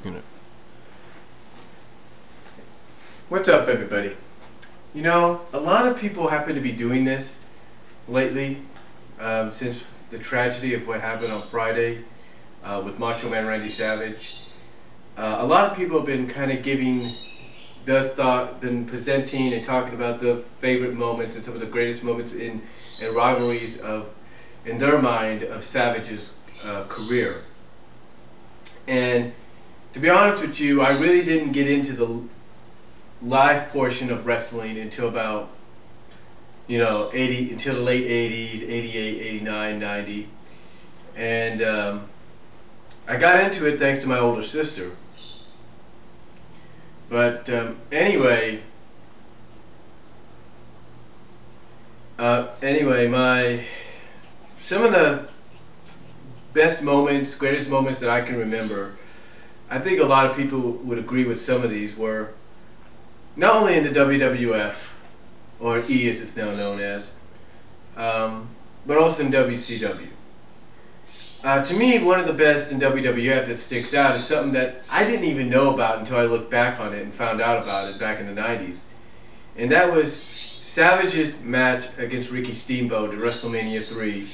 You know. What's up, everybody? You know, a lot of people happen to be doing this lately, since the tragedy of what happened on Friday with Macho Man Randy Savage. A lot of people have been kind of giving their thought, been presenting and talking about the favorite moments and some of the greatest moments in rivalries in their mind, of Savage's career. And to be honest with you, I really didn't get into the live portion of wrestling until about, until the late 80s, 88, 89, 90. And I got into it thanks to my older sister. But anyway, some of the best moments, greatest moments that I can remember, I think a lot of people would agree with some of these, were not only in the WWF, or E as it's now known as, but also in WCW. To me, one of the best in WWF that sticks out is something that I didn't even know about until I looked back on it and found out about it back in the 90s. And that was Savage's match against Ricky Steamboat at WrestleMania 3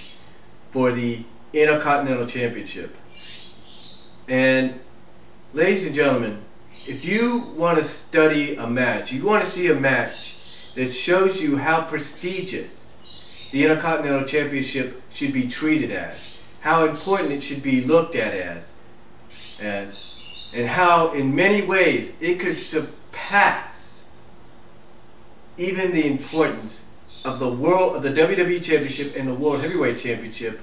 for the Intercontinental Championship. And ladies and gentlemen, if you want to study a match, you want to see a match that shows you how prestigious the Intercontinental Championship should be treated as, how important it should be looked at as, and how in many ways it could surpass even the importance of the WWE Championship and the World Heavyweight Championship,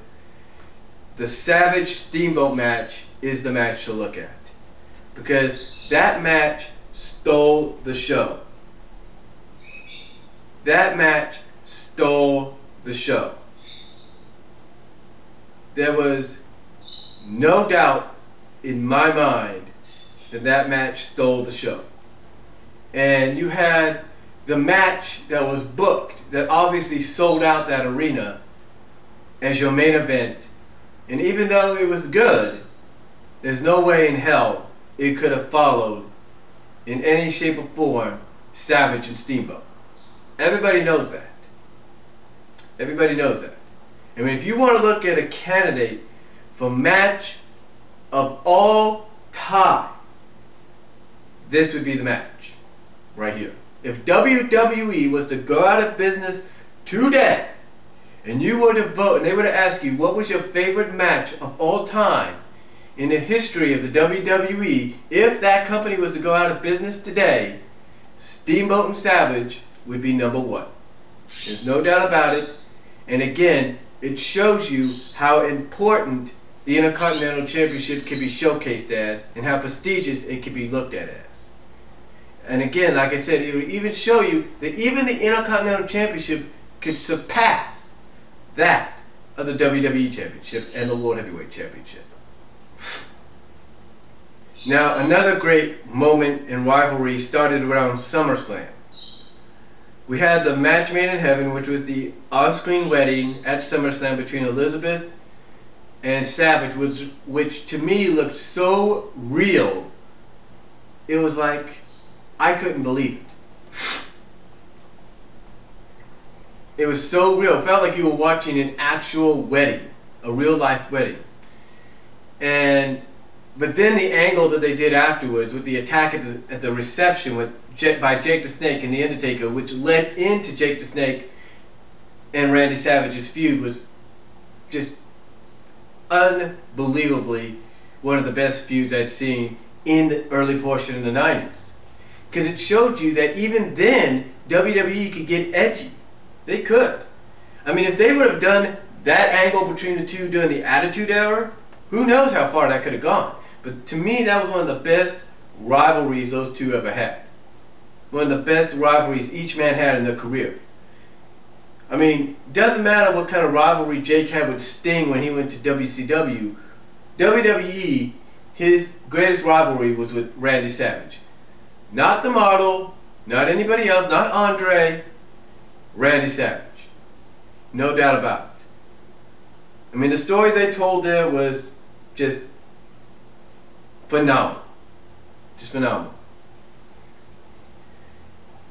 the Savage Steamboat match is the match to look at. Because that match stole the show. That match stole the show. There was no doubt in my mind that that match stole the show. And you had the match that was booked, that obviously sold out that arena, as your main event. And even though it was good, there's no way in hell it could have followed in any shape or form Savage and Steamboat. Everybody knows that. Everybody knows that. I mean, if you want to look at a candidate for match of all time, this would be the match right here. If WWE was to go out of business today, and you were to vote, and they were to ask you what was your favorite match of all time in the history of the WWE, if that company was to go out of business today, Steamboat and Savage would be #1. There's no doubt about it. And again, it shows you how important the Intercontinental Championship can be showcased as, and how prestigious it can be looked at as. And again, like I said, it would even show you that even the Intercontinental Championship could surpass that of the WWE Championship and the World Heavyweight Championship. Now, another great moment in rivalry started around SummerSlam. We had the match made in heaven, which was the on-screen wedding at SummerSlam between Elizabeth and Savage, which to me looked so real. It was like I couldn't believe it. It was so real. It felt like you were watching an actual wedding, a real-life wedding. But then the angle that they did afterwards with the attack at the reception by Jake the Snake and The Undertaker, which led into Jake the Snake and Randy Savage's feud, was just unbelievably one of the best feuds I'd seen in the early portion of the 90s. Because it showed you that even then, WWE could get edgy. They could. I mean, if they would have done that angle between the two during the Attitude Era, who knows how far that could have gone. But to me, that was one of the best rivalries those two ever had. One of the best rivalries each man had in their career. I mean, doesn't matter what kind of rivalry Jake had with Sting when he went to WCW. WWE, his greatest rivalry was with Randy Savage. Not the model, not anybody else, not Andre, Randy Savage. No doubt about it. I mean, the story they told there was just phenomenal. Just phenomenal.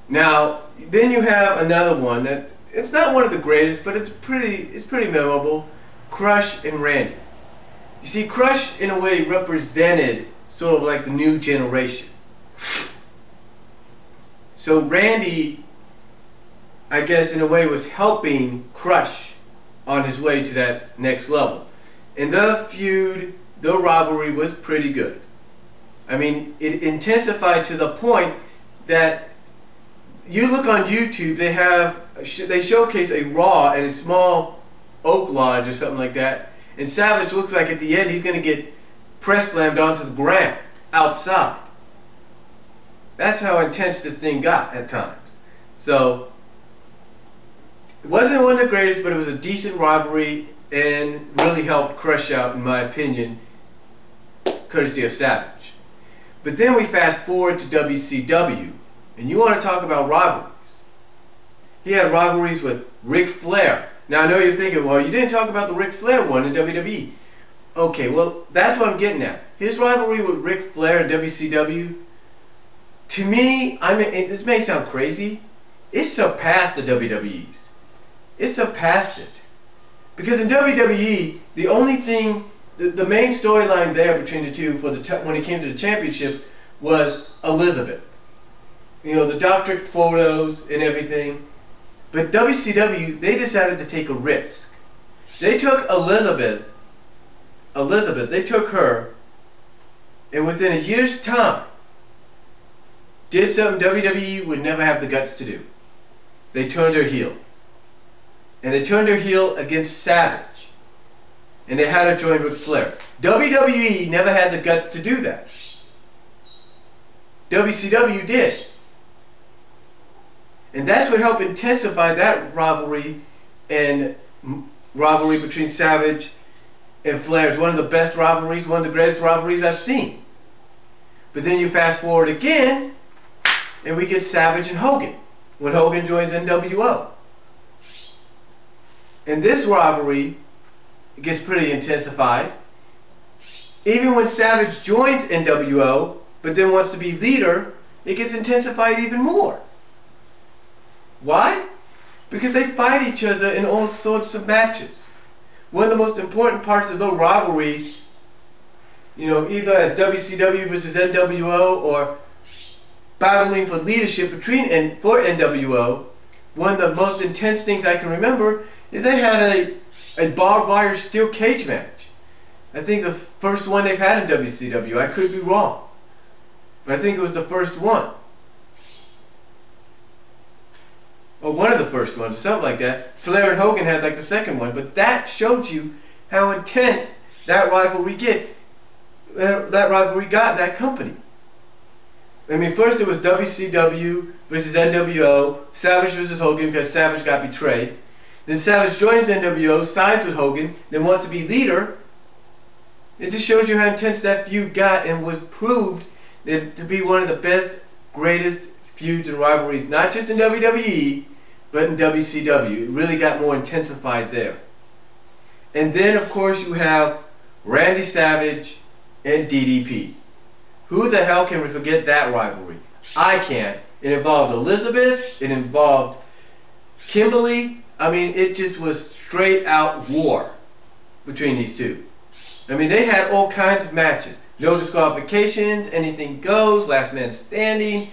Now, then you have another one that it's not one of the greatest, but it's pretty memorable. Crush and Randy. You see, Crush in a way represented sort of like the new generation. So Randy, I guess in a way, was helping Crush on his way to that next level. And the feud, the rivalry was pretty good. I mean, it intensified to the point that you look on YouTube, they showcase a Raw at a small Oak Lodge or something like that, and Savage looks like at the end he's going to get press slammed onto the ground outside. That's how intense this thing got at times. So it wasn't one of the greatest, but it was a decent rivalry and really helped Crush out, in my opinion, courtesy of Savage. But then we fast forward to WCW, and you want to talk about rivalries. He had rivalries with Ric Flair. Now I know you're thinking, well, you didn't talk about the Ric Flair one in WWE. Okay, well, that's what I'm getting at. His rivalry with Ric Flair in WCW, to me, I mean, this may sound crazy, it surpassed the WWE's. It surpassed it. Because in WWE, the only thing, the main storyline there between the two when it came to the championship was Elizabeth. You know, the doctored photos and everything. But WCW, they decided to take a risk. They took Elizabeth, they took her, and within a year's time, did something WWE would never have the guts to do. They turned her heel. And they turned her heel against Savage. And they had her join Ric Flair. WWE never had the guts to do that. WCW did. And that's what helped intensify that rivalry between Savage and Flair. It's one of the best rivalries, one of the greatest rivalries I've seen. But then you fast forward again, and we get Savage and Hogan, when Hogan joins NWO. And this rivalry gets pretty intensified. Even when Savage joins NWO, but then wants to be leader, it gets intensified even more. Why? Because they fight each other in all sorts of matches. One of the most important parts of the rivalry, you know, either as WCW versus NWO or battling for leadership for NWO, one of the most intense things I can remember is they had a barbed wire steel cage match. I think the first one they've had in WCW. I could be wrong, but I think it was the first one. Or one of the first ones, something like that. Flair and Hogan had like the second one, but that showed you how intense that rivalry got in that company. I mean, first it was WCW versus NWO, Savage versus Hogan because Savage got betrayed. Then Savage joins NWO, sides with Hogan, then wants to be leader. It just shows you how intense that feud got and was proved to be one of the best, greatest feuds and rivalries, not just in WWE, but in WCW. It really got more intensified there. And then, of course, you have Randy Savage and DDP. Who the hell can forget that rivalry? I can't. It involved Elizabeth, it involved Kimberly. I mean, it just was straight out war between these two. I mean, they had all kinds of matches. No disqualifications, anything goes, last man standing.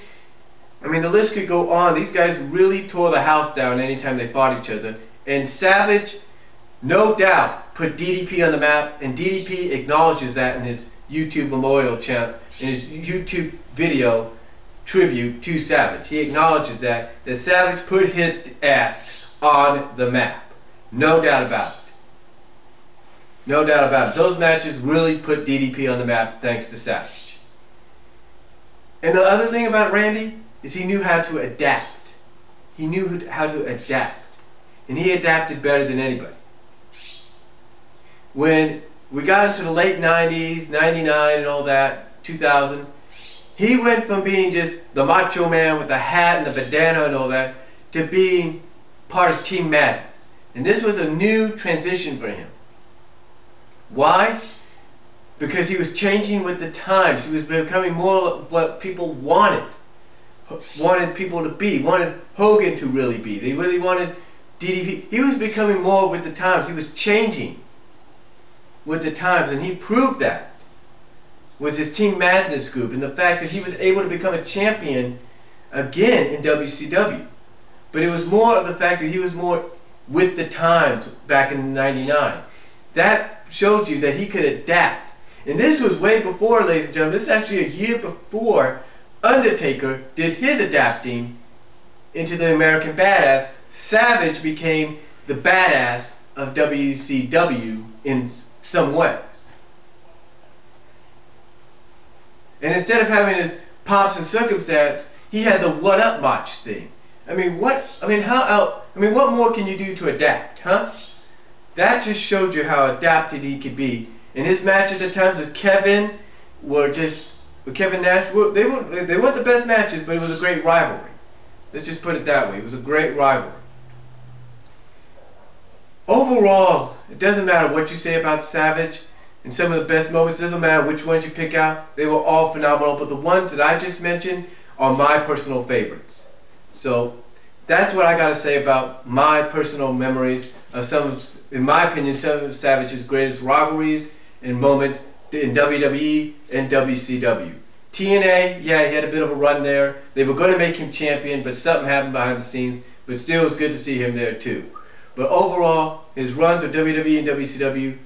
I mean, the list could go on. These guys really tore the house down anytime they fought each other. And Savage, no doubt, put DDP on the map, and DDP acknowledges that in his YouTube memorial chant, in his YouTube video tribute to Savage. He acknowledges that Savage put his ass on the map. No doubt about it. No doubt about it. Those matches really put DDP on the map thanks to Savage. And the other thing about Randy is he knew how to adapt. He knew how to adapt. And he adapted better than anybody. When we got into the late 90s, 99 and all that, 2000, he went from being just the Macho Man with the hat and the bandana and all that to being part of Team Madness. And this was a new transition for him. Why? because he was changing with the times. He was becoming more of what people wanted people to be, wanted Hogan to really be. They really wanted DDP. He was becoming more with the times. He was changing with the times, and he proved that with his Team Madness group and the fact that he was able to become a champion again in WCW. But it was more of the fact that he was more with the times back in '99. That shows you that he could adapt. And this was way before, ladies and gentlemen, this is actually a year before Undertaker did his adapting into the American Badass. Savage became the badass of WCW in some ways. And instead of having his pomps and circumstance, he had the what-up match thing. What more can you do to adapt, huh? That just showed you how adapted he could be. And his matches at times with Kevin Nash, they weren't the best matches, but it was a great rivalry. Let's just put it that way. It was a great rivalry. Overall, it doesn't matter what you say about Savage and some of the best moments. It doesn't matter which ones you pick out. They were all phenomenal, but the ones that I just mentioned are my personal favorites. So that's what I got to say about my personal memories of in my opinion, some of Savage's greatest rivalries and moments in WWE and WCW. TNA, yeah, he had a bit of a run there. They were going to make him champion, but something happened behind the scenes. But still, it was good to see him there too. But overall, his runs with WWE and WCW,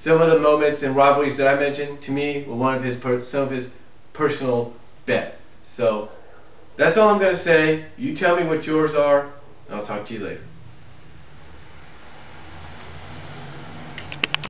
some of the moments and rivalries that I mentioned, to me, were some of his personal best. So that's all I'm going to say. You tell me what yours are, and I'll talk to you later.